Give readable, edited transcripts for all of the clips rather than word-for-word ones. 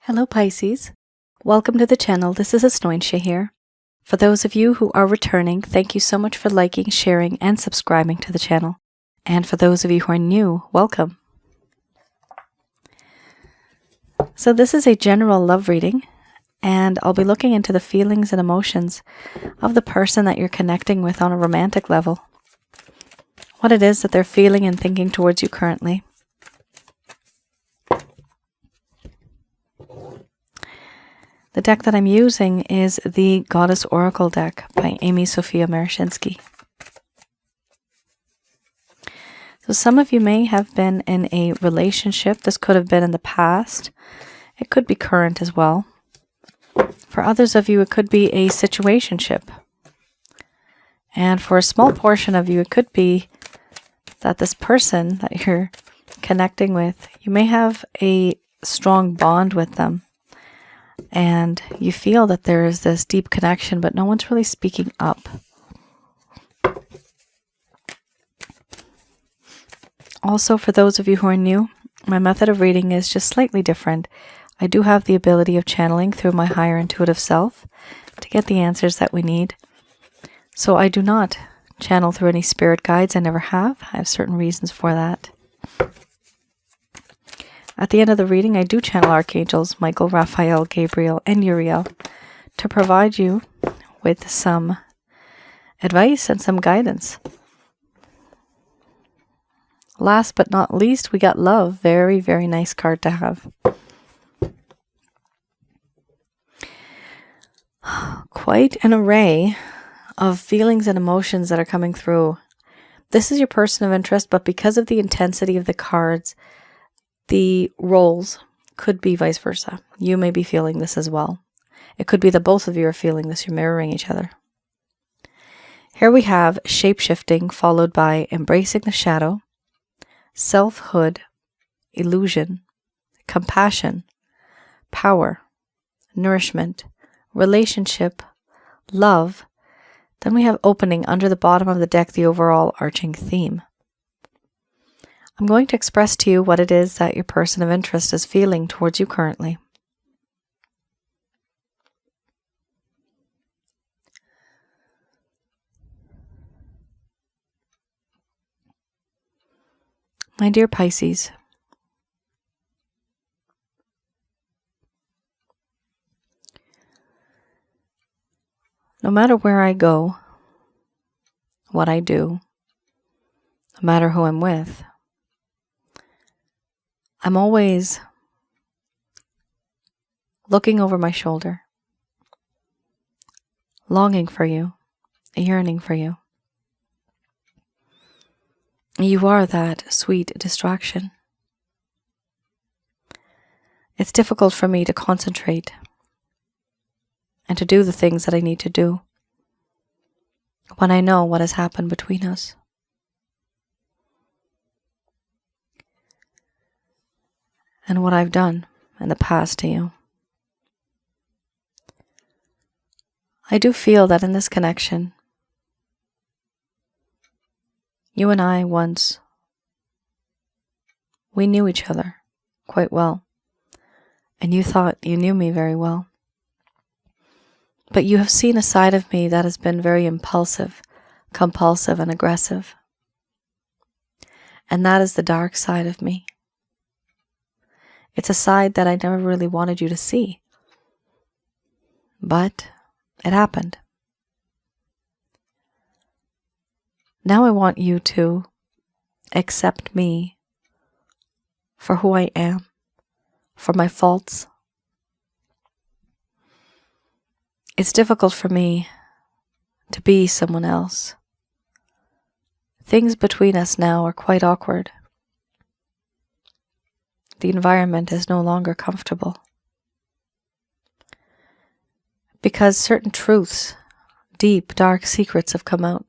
Hello Pisces, welcome to the channel. This is Asnointia here. For those of you who are returning, thank you so much for liking, sharing, and subscribing to the channel. And for those of you who are new, welcome. So this is a general love reading, and I'll be looking into the feelings and emotions of the person that you're connecting with on a romantic level. What it is that they're feeling and thinking towards you currently. The deck that I'm using is the Goddess Oracle deck by Amy Sophia Marashinsky. So some of you may have been in a relationship. This could have been in the past. It could be current as well. For others of you, it could be a situationship. And for a small portion of you, it could be that this person that you're connecting with, you may have a strong bond with them. And you feel that there is this deep connection, but no one's really speaking up. Also, for those of you who are new, my method of reading is just slightly different. I do have the ability of channeling through my higher intuitive self to get the answers that we need. So I do not channel through any spirit guides. I never have. I have certain reasons for that. At the end of the reading, I do channel archangels Michael, Raphael, Gabriel, and Uriel to provide you with some advice and some guidance. Last but not least, we got love. Very, very nice card to have. Quite an array of feelings and emotions that are coming through. This is your person of interest, but because of the intensity of the cards, the roles could be vice versa. You may be feeling this as well. It could be that both of you are feeling this. You're mirroring each other. Here we have shape-shifting followed by embracing the shadow, selfhood, illusion, compassion, power, nourishment, relationship, love. Then we have opening under the bottom of the deck, the overall arching theme. I'm going to express to you what it is that your person of interest is feeling towards you currently. My dear Pisces, no matter where I go, what I do, no matter who I'm with, I'm always looking over my shoulder, longing for you, yearning for you. You are that sweet distraction. It's difficult for me to concentrate and to do the things that I need to do when I know what has happened between us. And what I've done in the past to you. I do feel that in this connection, you and I once, we knew each other quite well, and you thought you knew me very well. But you have seen a side of me that has been very impulsive, compulsive, and aggressive. And that is the dark side of me. It's a side that I never really wanted you to see. But it happened. Now I want you to accept me for who I am, for my faults. It's difficult for me to be someone else. Things between us now are quite awkward. The environment is no longer comfortable. Because certain truths, deep, dark secrets have come out.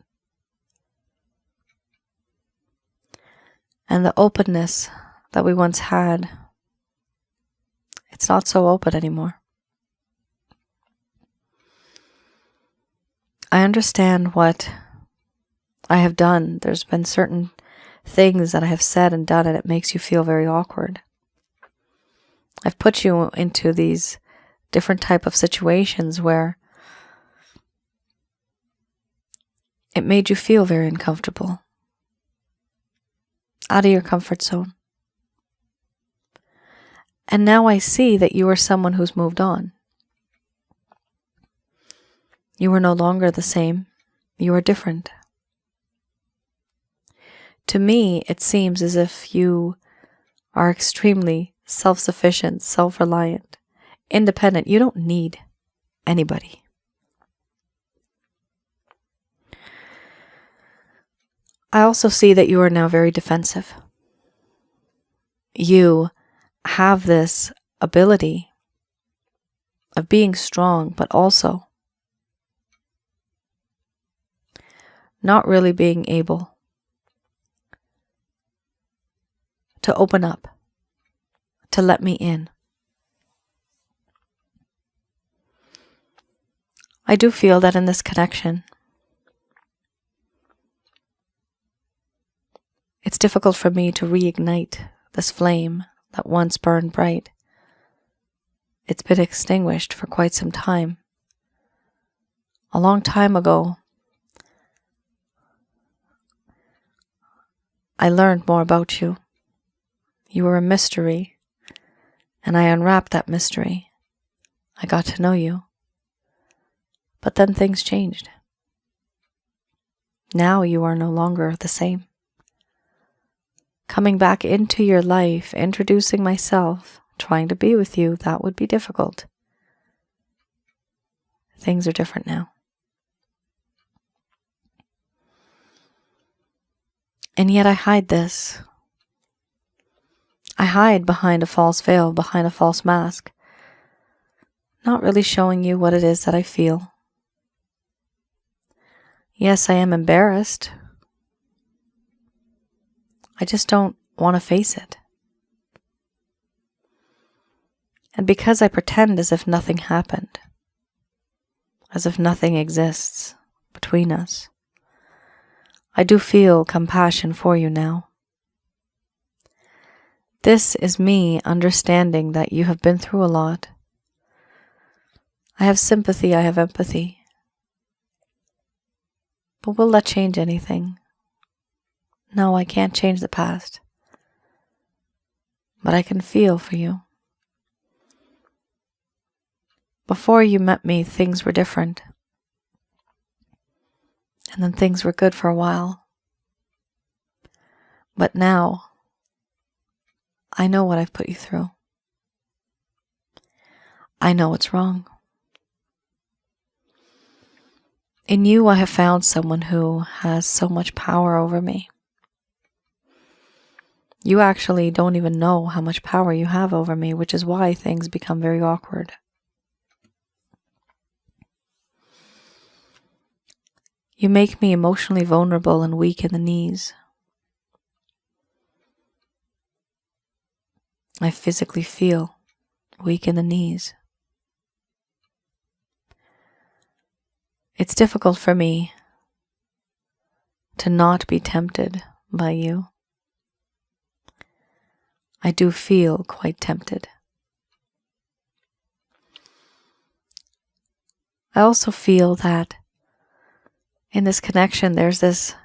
And the openness that we once had, it's not so open anymore. I understand what I have done. There's been certain things that I have said and done, and it makes you feel very awkward. I've put you into these different type of situations where it made you feel very uncomfortable, out of your comfort zone. And now I see that you are someone who's moved on. You are no longer the same. You are different. To me, it seems as if you are extremely self-sufficient, self-reliant, independent. You don't need anybody. I also see that you are now very defensive. You have this ability of being strong, but also not really being able to open up, to let me in. I do feel that in this connection, it's difficult for me to reignite this flame that once burned bright. It's been extinguished for quite some time. A long time ago, I learned more about you. You were a mystery, and I unwrapped that mystery. I got to know you. But then things changed. Now you are no longer the same. Coming back into your life, introducing myself, trying to be with you, that would be difficult. Things are different now. And yet I hide this. I hide behind a false veil, behind a false mask, not really showing you what it is that I feel. Yes, I am embarrassed. I just don't want to face it. And because I pretend as if nothing happened, as if nothing exists between us, I do feel compassion for you now. This is me understanding that you have been through a lot. I have sympathy, I have empathy. But will that change anything? No, I can't change the past. But I can feel for you. Before you met me, things were different. And then things were good for a while. But now, I know what I've put you through. I know what's wrong. In you, I have found someone who has so much power over me. You actually don't even know how much power you have over me, which is why things become very awkward. You make me emotionally vulnerable and weak in the knees. I physically feel weak in the knees. It's difficult for me to not be tempted by you. I do feel quite tempted. I also feel that in this connection there's this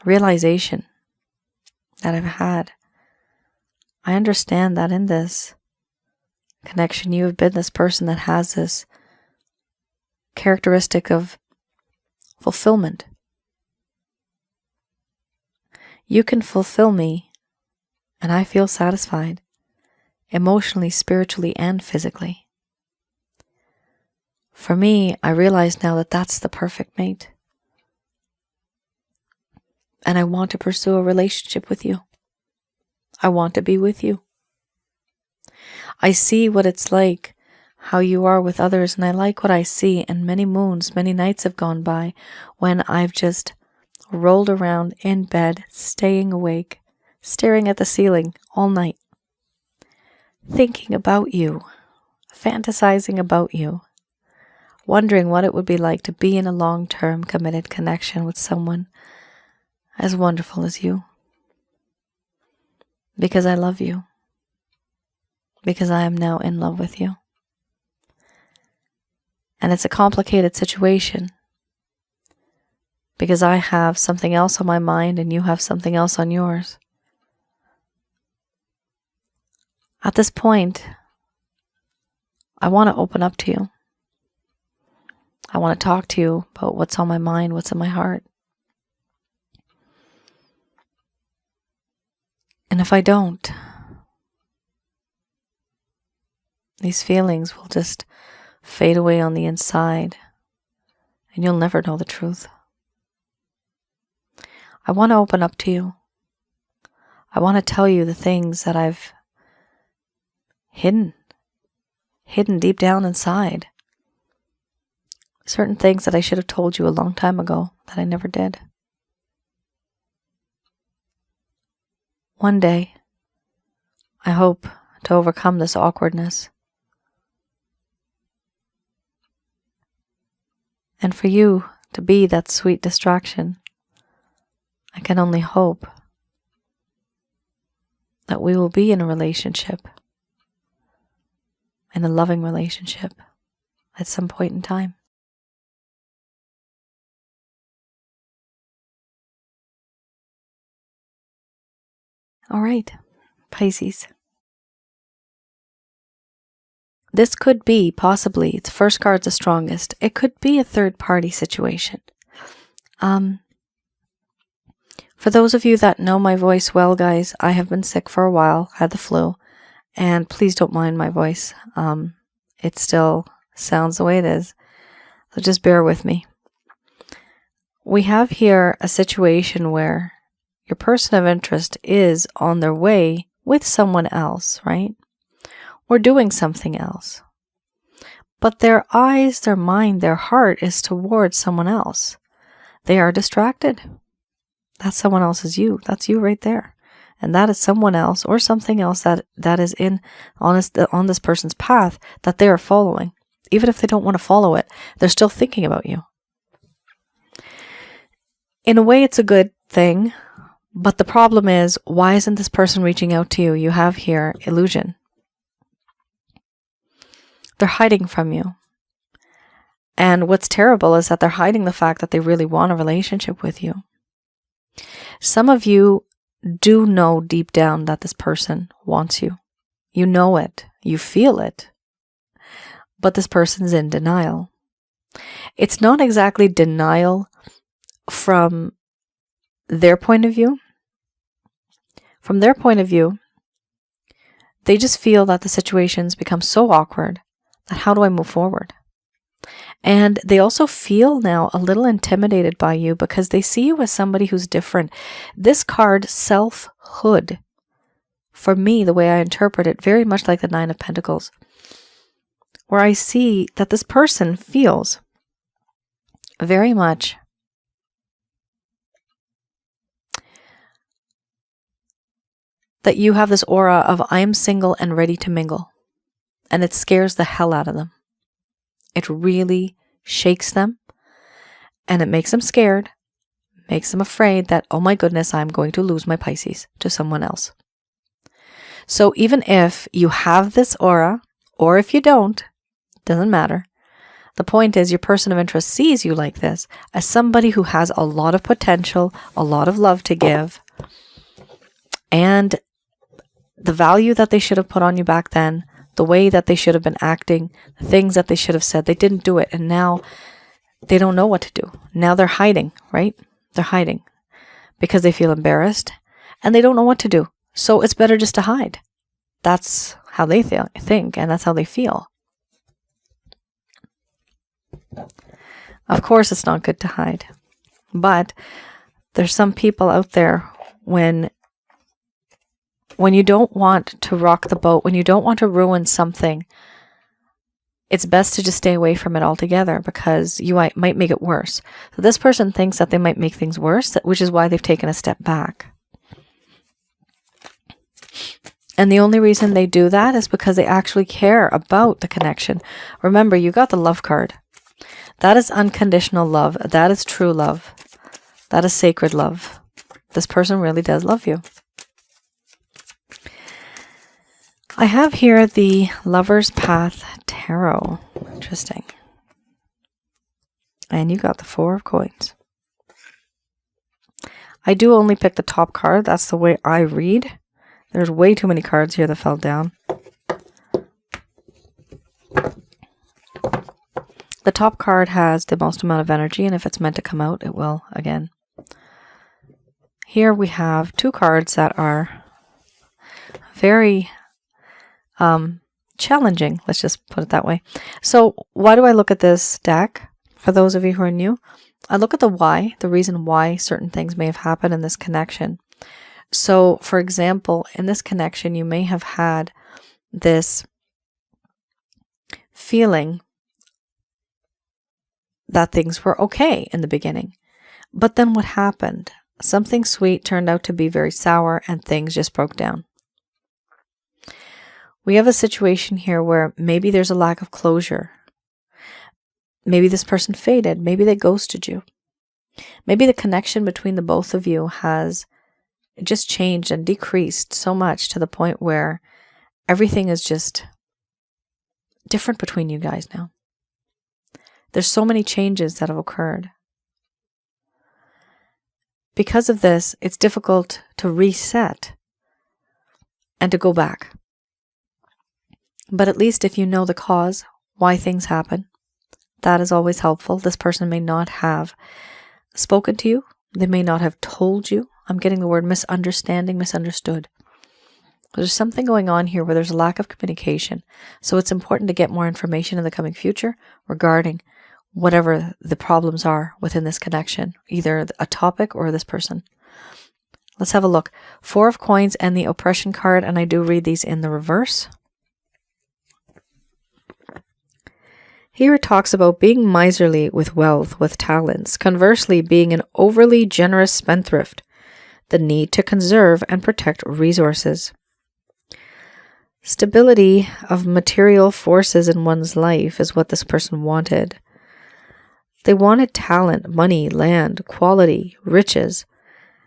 realization that I've had. I understand that in this connection you have been this person that has this characteristic of fulfillment. You can fulfill me, and I feel satisfied, emotionally, spiritually, and physically. For me, I realize now that that's the perfect mate. And I want to pursue a relationship with you. I want to be with you. I see what it's like, how you are with others, and I like what I see, and many moons, many nights have gone by when I've just rolled around in bed, staying awake, staring at the ceiling all night, thinking about you, fantasizing about you, wondering what it would be like to be in a long-term committed connection with someone as wonderful as you. Because I love you. because I am now in love with you. And it's a complicated situation because I have something else on my mind and you have something else on yours. At this point, I want to open up to you. I want to talk to you about what's on my mind, what's in my heart. And if I don't, these feelings will just fade away on the inside, and you'll never know the truth. I want to open up to you. I want to tell you the things that I've hidden deep down inside. Certain things that I should have told you a long time ago that I never did. One day, I hope to overcome this awkwardness. And for you to be that sweet distraction, I can only hope that we will be in a relationship, in a loving relationship, at some point in time. All right, Pisces. This could be, possibly, its first card's the strongest. It could be a third-party situation. For those of you that know my voice well, guys, I have been sick for a while, had the flu, and please don't mind my voice. It still sounds the way it is, so just bear with me. We have here a situation where your person of interest is on their way with someone else, right? Or doing something else. But their eyes, their mind, their heart is towards someone else. They are distracted. That someone else is you. That's you right there. And that is someone else or something else that is on this person's path that they are following. Even if they don't want to follow it, they're still thinking about you. In a way, it's a good thing. But the problem is, why isn't this person reaching out to you? You have here illusion. They're hiding from you. And what's terrible is that they're hiding the fact that they really want a relationship with you. Some of you do know deep down that this person wants you. You know it. You feel it. But this person's in denial. It's not exactly denial from their point of view. From their point of view, they just feel that the situation's become so awkward that how do I move forward? And they also feel now a little intimidated by you because they see you as somebody who's different. This card, selfhood, for me, the way I interpret it, very much like the Nine of Pentacles, where I see that this person feels very much that you have this aura of I'm single and ready to mingle. And it scares the hell out of them. It really shakes them. And it makes them scared. Makes them afraid that, oh my goodness, I'm going to lose my Pisces to someone else. So even if you have this aura, or if you don't, doesn't matter. The point is your person of interest sees you like this as somebody who has a lot of potential, a lot of love to give. And the value that they should have put on you back then, the way that they should have been acting, the things that they should have said, they didn't do it. And now they don't know what to do. Now they're hiding, right? They're hiding because they feel embarrassed and they don't know what to do. So it's better just to hide. That's how they think, and that's how they feel. Of course, it's not good to hide. But there's some people out there when you don't want to rock the boat, when you don't want to ruin something, it's best to just stay away from it altogether because you might make it worse. So this person thinks that they might make things worse, which is why they've taken a step back. And the only reason they do that is because they actually care about the connection. Remember, you got the love card. That is unconditional love. That is true love. That is sacred love. This person really does love you. I have here the Lover's Path Tarot. Interesting. And you got the Four of Coins. I do only pick the top card. That's the way I read. There's way too many cards here that fell down. The top card has the most amount of energy, and if it's meant to come out, it will again. Here we have two cards that are very challenging. Let's just put it that way. So why do I look at this deck? For those of you who are new, I look at the why, the reason why certain things may have happened in this connection. So, for example, in this connection, you may have had this feeling that things were okay in the beginning. But then what happened? Something sweet turned out to be very sour and things just broke down. We have a situation here where maybe there's a lack of closure. Maybe this person faded. Maybe they ghosted you. Maybe the connection between the both of you has just changed and decreased so much to the point where everything is just different between you guys now. There's so many changes that have occurred. Because of this, it's difficult to reset and to go back. But at least if you know the cause, why things happen, that is always helpful. This person may not have spoken to you. They may not have told you. I'm getting the word misunderstanding, misunderstood. There's something going on here where there's a lack of communication. So it's important to get more information in the coming future regarding whatever the problems are within this connection, either a topic or this person. Let's have a look. Four of Coins and the Oppression card, and I do read these in the reverse. Here it talks about being miserly with wealth, with talents. Conversely, being an overly generous spendthrift. The need to conserve and protect resources. Stability of material forces in one's life is what this person wanted. They wanted talent, money, land, quality, riches.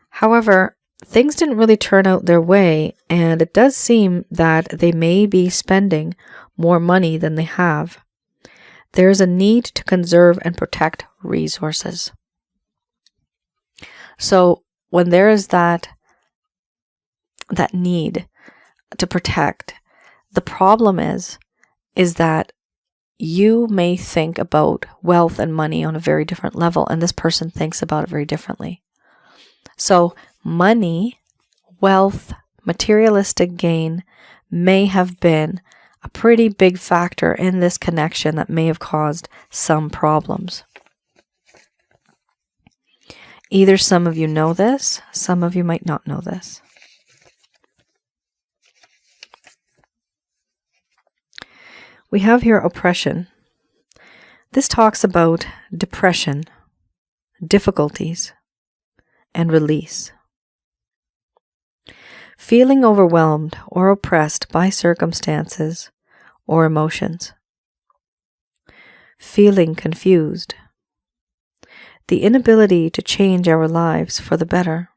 However, things didn't really turn out their way, and it does seem that they may be spending more money than they have. There is a need to conserve and protect resources. So when there is that need to protect, the problem is that you may think about wealth and money on a very different level, and this person thinks about it very differently. So money, wealth, materialistic gain may have been a pretty big factor in this connection that may have caused some problems. Either some of you know this, some of you might not know this. We have here oppression. This talks about depression, difficulties, and release. Feeling overwhelmed or oppressed by circumstances or emotions. Feeling confused. The inability to change our lives for the better.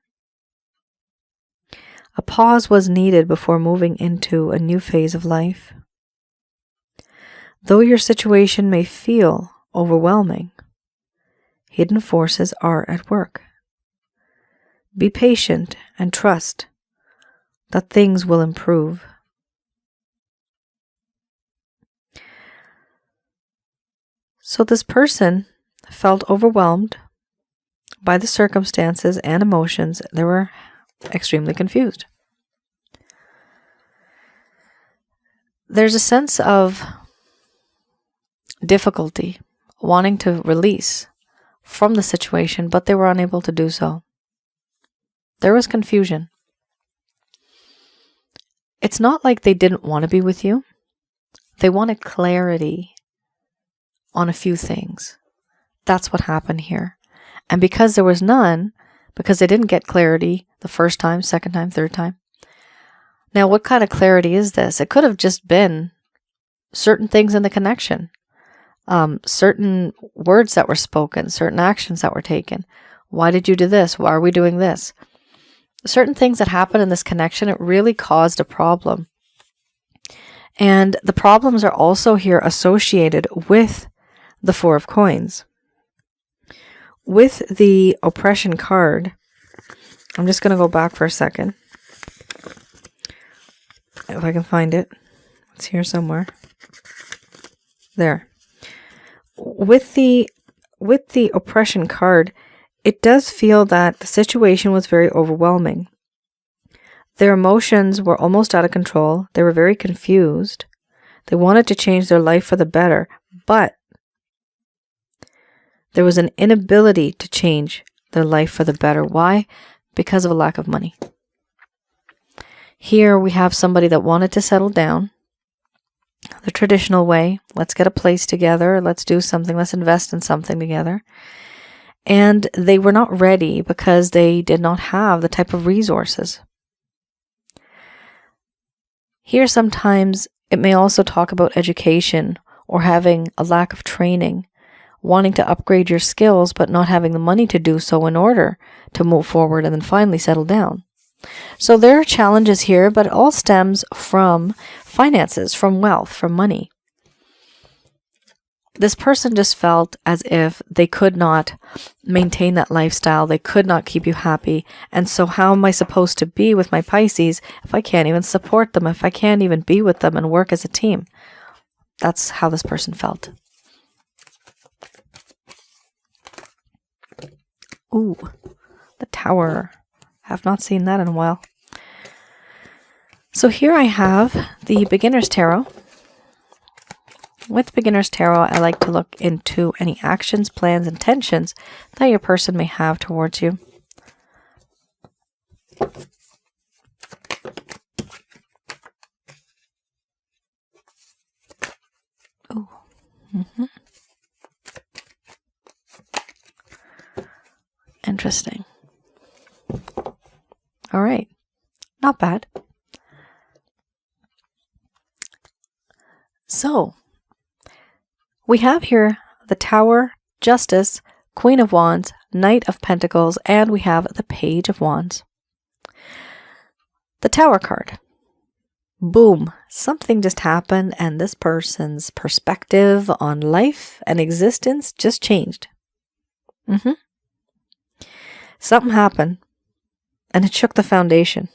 A pause was needed before moving into a new phase of life. Though your situation may feel overwhelming, hidden forces are at work. Be patient and trust that things will improve. So this person felt overwhelmed by the circumstances and emotions. They were extremely confused. There's a sense of difficulty, wanting to release from the situation, but they were unable to do so. There was confusion. It's not like they didn't want to be with you. They wanted clarity on a few things. That's what happened here. And because there was none, because they didn't get clarity the first time, second time, third time. Now, what kind of clarity is this? It could have just been certain things in the connection. Certain words that were spoken, certain actions that were taken. Why did you do this? Why are we doing this? Certain things that happened in this connection, it really caused a problem. And the problems are also here associated with the Four of Coins. With the oppression card, I'm just going to go back for a second. If I can find it. It's here somewhere. There. With the oppression card, it does feel that the situation was very overwhelming. Their emotions were almost out of control. They were very confused. They wanted to change their life for the better, but there was an inability to change their life for the better. Why? Because of a lack of money. Here we have somebody that wanted to settle down the traditional way. Let's get a place together. Let's do something. Let's invest in something together. And they were not ready because they did not have the type of resources. Here sometimes it may also talk about education or having a lack of training, wanting to upgrade your skills but not having the money to do so in order to move forward and then finally settle down. So there are challenges here, but it all stems from finances, from wealth, from money. This person just felt as if they could not maintain that lifestyle. They could not keep you happy. And so how am I supposed to be with my Pisces if I can't even support them, if I can't even be with them and work as a team? That's how this person felt. Ooh, the Tower. Have not seen that in a while. So here I have the Beginner's Tarot. With Beginner's Tarot, I like to look into any actions, plans, intentions that your person may have towards you. Oh. Interesting. All right. Not bad. So, we have here the Tower, Justice, Queen of Wands, Knight of Pentacles, and we have the Page of Wands. The Tower card. Boom. Something just happened and this person's perspective on life and existence just changed. Something happened and it shook the foundation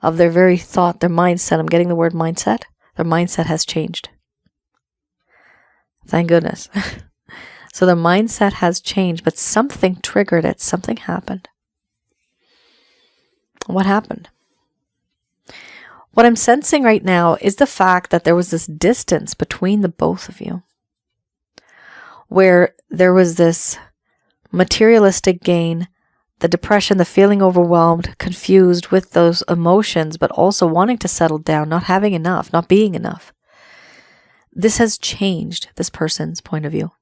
of their very thought, their mindset. I'm getting the word mindset. Their mindset has changed. Thank goodness. So their mindset has changed, but something triggered it. Something happened. What happened? What I'm sensing right now is the fact that there was this distance between the both of you, where there was this materialistic gain, the depression, the feeling overwhelmed, confused with those emotions, but also wanting to settle down, not having enough, not being enough. This has changed this person's point of view.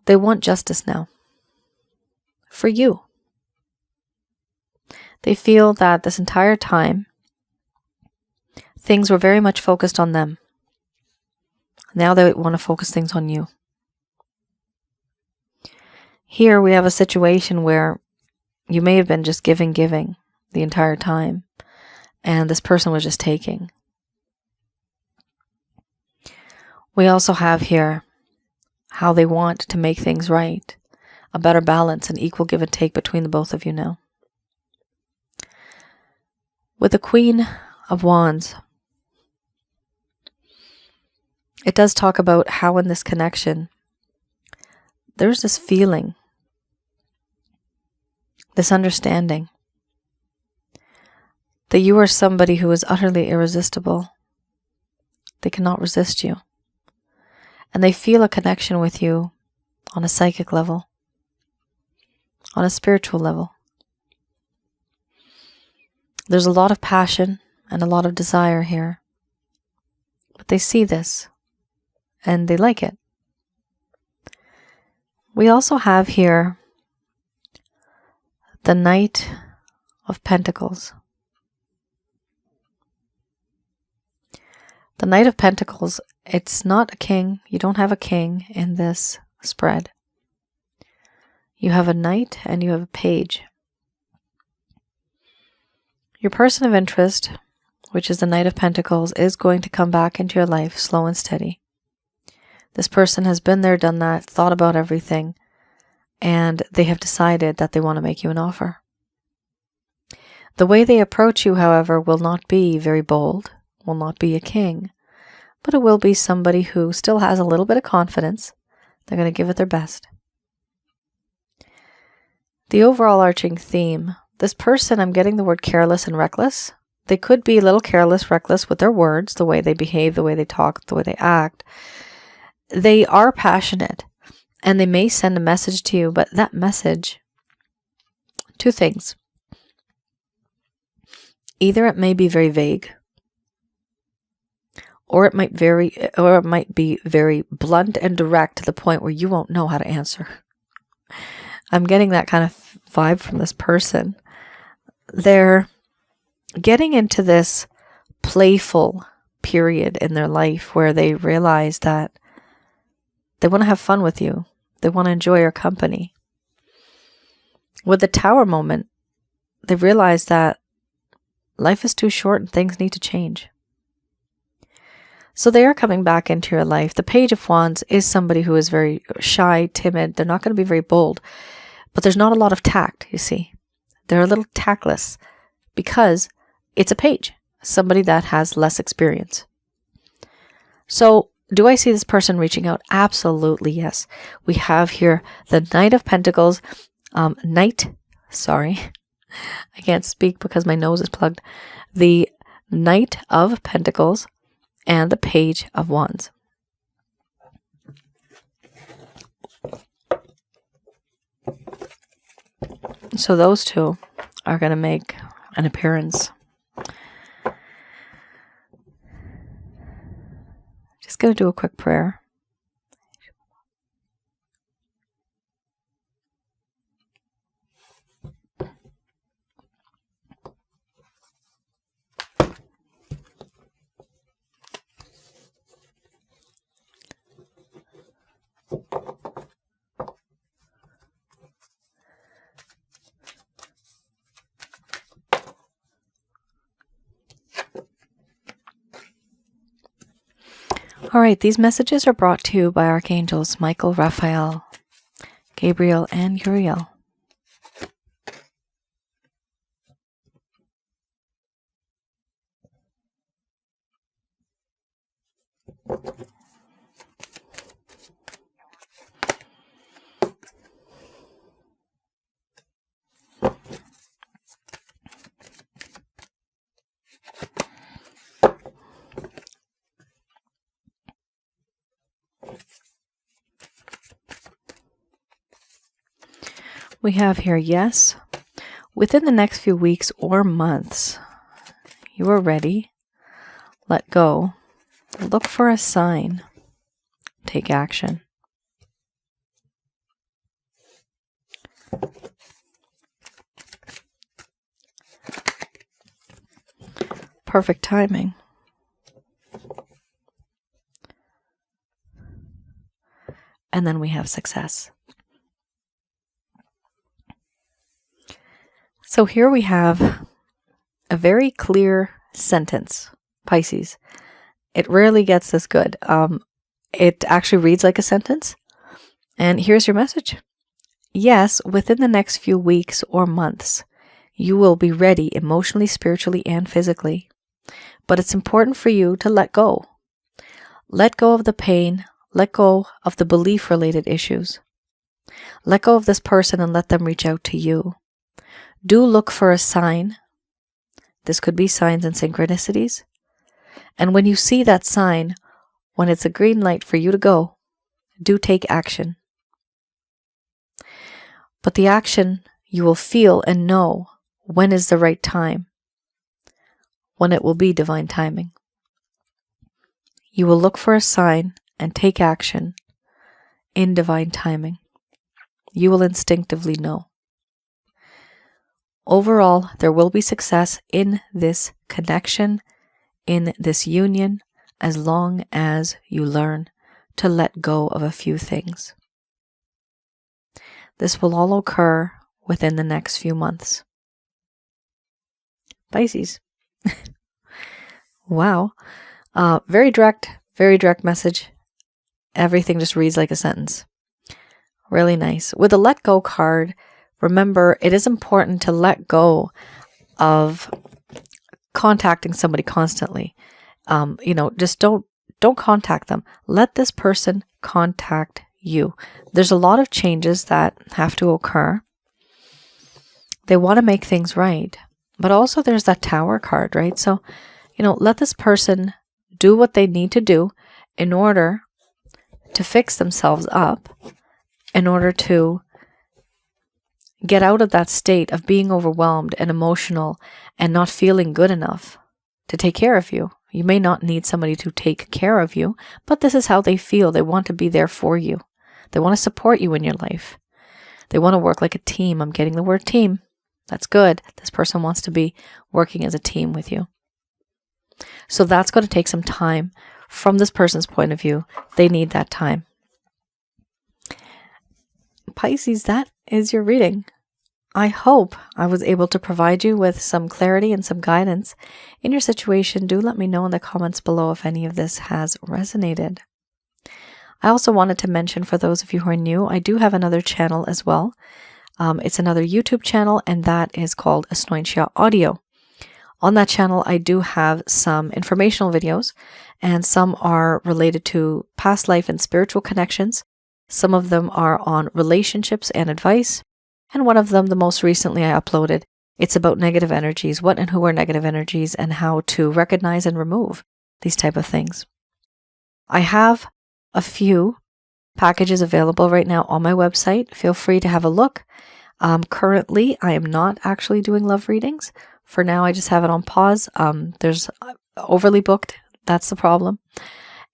They want justice now. For you. They feel that this entire time, things were very much focused on them. Now they want to focus things on you. Here we have a situation where you may have been just giving the entire time, and this person was just taking. We also have here how they want to make things right, a better balance, an equal give and take between the both of you now. With the Queen of Wands, it does talk about how in this connection, there's this feeling, this understanding that you are somebody who is utterly irresistible. They cannot resist you. And they feel a connection with you on a psychic level, on a spiritual level. There's a lot of passion and a lot of desire here. But they see this and they like it. We also have here the Knight of Pentacles. The Knight of Pentacles, it's not a king. You don't have a king in this spread. You have a knight and you have a page. Your person of interest, which is the Knight of Pentacles, is going to come back into your life slow and steady. This person has been there, done that, thought about everything, and they have decided that they want to make you an offer. The way they approach you, however, will not be very bold, will not be a king, but it will be somebody who still has a little bit of confidence. They're going to give it their best. The overall arching theme, this person, I'm getting the word careless and reckless. They could be a little careless, reckless with their words, the way they behave, the way they talk, the way they act. They are passionate, and they may send a message to you, but that message, two things. Either it may be very vague, or it might be very blunt and direct to the point where you won't know how to answer. I'm getting that kind of vibe from this person. They're getting into this playful period in their life where they realize that they want to have fun with you. They want to enjoy your company. With the Tower moment, they realize that life is too short and things need to change. So they are coming back into your life. The Page of Wands is somebody who is very shy, timid. They're not going to be very bold, but there's not a lot of tact, you see. They're a little tactless because it's a page, somebody that has less experience. So do I see this person reaching out? Absolutely, yes. We have here the Knight of Pentacles, I can't speak because my nose is plugged. The Knight of Pentacles and the Page of Wands. So those two are going to make an appearance. Just going to do a quick prayer. All right, these messages are brought to you by Archangels Michael, Raphael, Gabriel, and Uriel. We have here, yes, within the next few weeks or months, you are ready. Let go. Look for a sign. Take action. Perfect timing. And then we have success. So here we have a very clear sentence, Pisces. It rarely gets this good. It actually reads like a sentence. And here's your message. Yes, within the next few weeks or months, you will be ready emotionally, spiritually, and physically. But it's important for you to let go. Let go of the pain. Let go of the belief-related issues. Let go of this person and let them reach out to you. Do look for a sign. This could be signs and synchronicities. And when you see that sign, when it's a green light for you to go, do take action. But the action you will feel and know when is the right time, when it will be divine timing. You will look for a sign and take action in divine timing. You will instinctively know. Overall, there will be success in this connection, in this union, as long as you learn to let go of a few things. This will all occur within the next few months. Pisces. Wow. Very direct message. Everything just reads like a sentence. Really nice. With the let go card, remember, it is important to let go of contacting somebody constantly. Just don't contact them. Let this person contact you. There's a lot of changes that have to occur. They want to make things right. But also there's that Tower card, right? So, let this person do what they need to do in order to fix themselves up, in order to get out of that state of being overwhelmed and emotional and not feeling good enough to take care of you. You may not need somebody to take care of you, but this is how they feel. They want to be there for you. They want to support you in your life. They want to work like a team. I'm getting the word team. That's good. This person wants to be working as a team with you. So that's going to take some time. From this person's point of view, they need that time. Pisces, that is your reading. I hope I was able to provide you with some clarity and some guidance in your situation. Do let me know in the comments below if any of this has resonated. I also wanted to mention, for those of you who are new, I do have another channel as well. It's another YouTube channel, and that is called Asnointia Audio. On that channel, I do have some informational videos, and some are related to past life and spiritual connections. Some of them are on relationships and advice. And one of them, the most recently I uploaded, it's about negative energies, what and who are negative energies, and how to recognize and remove these type of things. I have a few packages available right now on my website. Feel free to have a look. Currently, I am not actually doing love readings. For now, I just have it on pause. There's overly booked. That's the problem.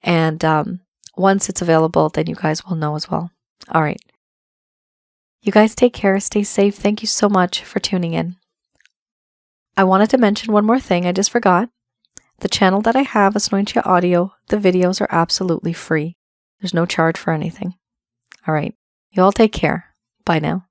And once it's available, then you guys will know as well. All right. You guys take care. Stay safe. Thank you so much for tuning in. I wanted to mention one more thing. I just forgot. The channel that I have, Asnointia Audio, the videos are absolutely free. There's no charge for anything. All right. You all take care. Bye now.